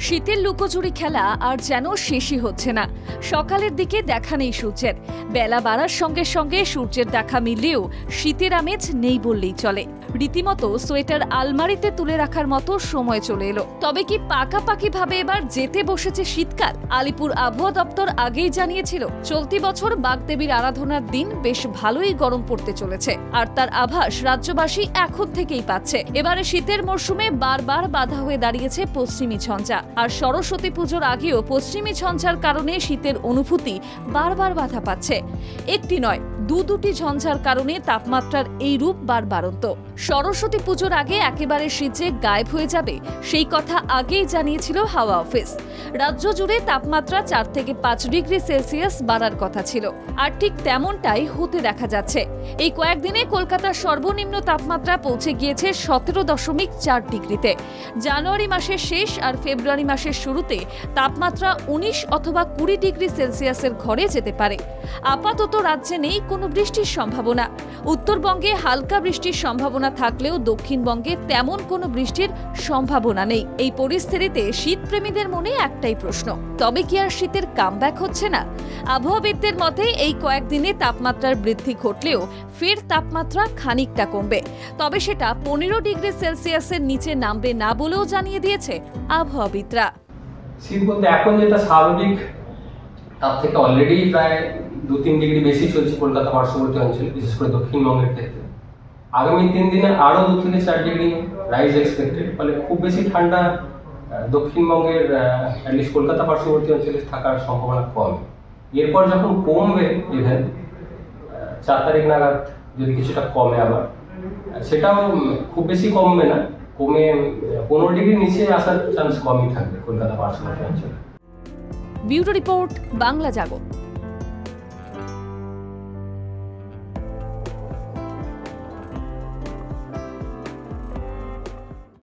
শীতের লুকোচুরি খেলা আর যেন শেষই হচ্ছে না। সকালের দিকে দেখা নেই সূর্যের, বেলা বাড়ার সঙ্গে সঙ্গে সূর্যের দেখা মিললেও শীতের আমেজ নেই বললেই চলে। রীতিমতো সোয়েটার আলমারিতে তুলে রাখার মতো সময় চলে এলো। তবে কি পাকাপাকি ভাবে এবার যেতে বসেছে শীতকাল? আলিপুর আবহাওয়া দপ্তর আগেই জানিয়েছিল চলতি বছর বাগদেবীর আরাধনার দিন বেশ ভালোই গরম পড়তে চলেছে, আর তার আভাস রাজ্যবাসী এখন থেকেই পাচ্ছে। এবারে শীতের মরশুমে বারবার বাধা হয়ে দাঁড়িয়েছে পশ্চিমী ঝঞ্ঝা, আর সরস্বতী পুজোর আগেও পশ্চিমী ঝঞ্ঝার কারণে শীতের অনুভূতি বারবার বাধা পাচ্ছে। একটি নয়, দুটি ঝঞ্ঝার কারণে তাপমাত্রার এই রূপ বাড়ন্ত। সরস্বতী পুজোর আগে একেবারে শীত যে গায়েব হয়ে যাবে সেই কথা আগেই জানিয়েছিল হাওয়া অফিস। রাজ্য জুড়ে তাপমাত্রা 4 থেকে 5 ডিগ্রি সেলসিয়াস বাড়ার কথা ছিল, আর ঠিক তেমনটাই হতে দেখা যাচ্ছে। এই কয়েকদিনে কলকাতার সর্বনিম্ন তাপমাত্রা পৌঁছে গিয়েছে 17.4 ডিগ্রিতে। জানুয়ারি মাসের শেষ আর ফেব্রুয়ারি মাসের শুরুতে তাপমাত্রা 19 অথবা 20 ডিগ্রি সেলসিয়াসের ঘরে যেতে পারে। আপাতত রাজ্যে নেই কোনো বৃষ্টির সম্ভাবনা। উত্তরবঙ্গে হালকা বৃষ্টির সম্ভাবনা থাকলেও দক্ষিণবঙ্গে তেমন কোনো বৃষ্টির সম্ভাবনা নেই। এই পরিস্থিতিতে শীতপ্রেমীদের মনে একটাই প্রশ্ন, তবে কি আর শীতের কামব্যাক হচ্ছে না? আবহাওয়াবিদদের মতে এই কয়েকদিনে তাপমাত্রার বৃদ্ধি ঘটলেও ফের তাপমাত্রা খানিকটা কমবে, তবে সেটা 15 ডিগ্রি সেলসিয়াসের নিচে নামবে না বলেও জানিয়ে দিয়েছে আবহাওয়াবিদরা। শীত বলতে এখন যেটা স্বাভাবিক তার থেকে অলরেডি প্রায় 2-3 ডিগ্রি বেশি চলছে কলকাতা পার্শ্ববর্তী অঞ্চলে, বিশেষ করে দক্ষিণবঙ্গের ক্ষেত্রে। আগামী 3 দিনে আরো 2 থেকে 4 ডিগ্রি রাইজ এক্সপেক্টেড, ফলে খুব বেশি ঠান্ডা দক্ষিণবঙ্গের অ্যাটলিস্ট কলকাতা পার্শ্ববর্তী অঞ্চলে থাকার সম্ভাবনা কম। এরপর যখন কমবে, ইভেন 4 তারিখ নাগাদ যদি কিছুটা কমে, আবার সেটাও খুব বেশি কমবে না, কমে 15 ডিগ্রির নিচে আসার চান্স কমই থাকবে কলকাতা পার্শ্ববর্তী অঞ্চলে। ব্যুরো রিপোর্ট, বাংলা জাগো।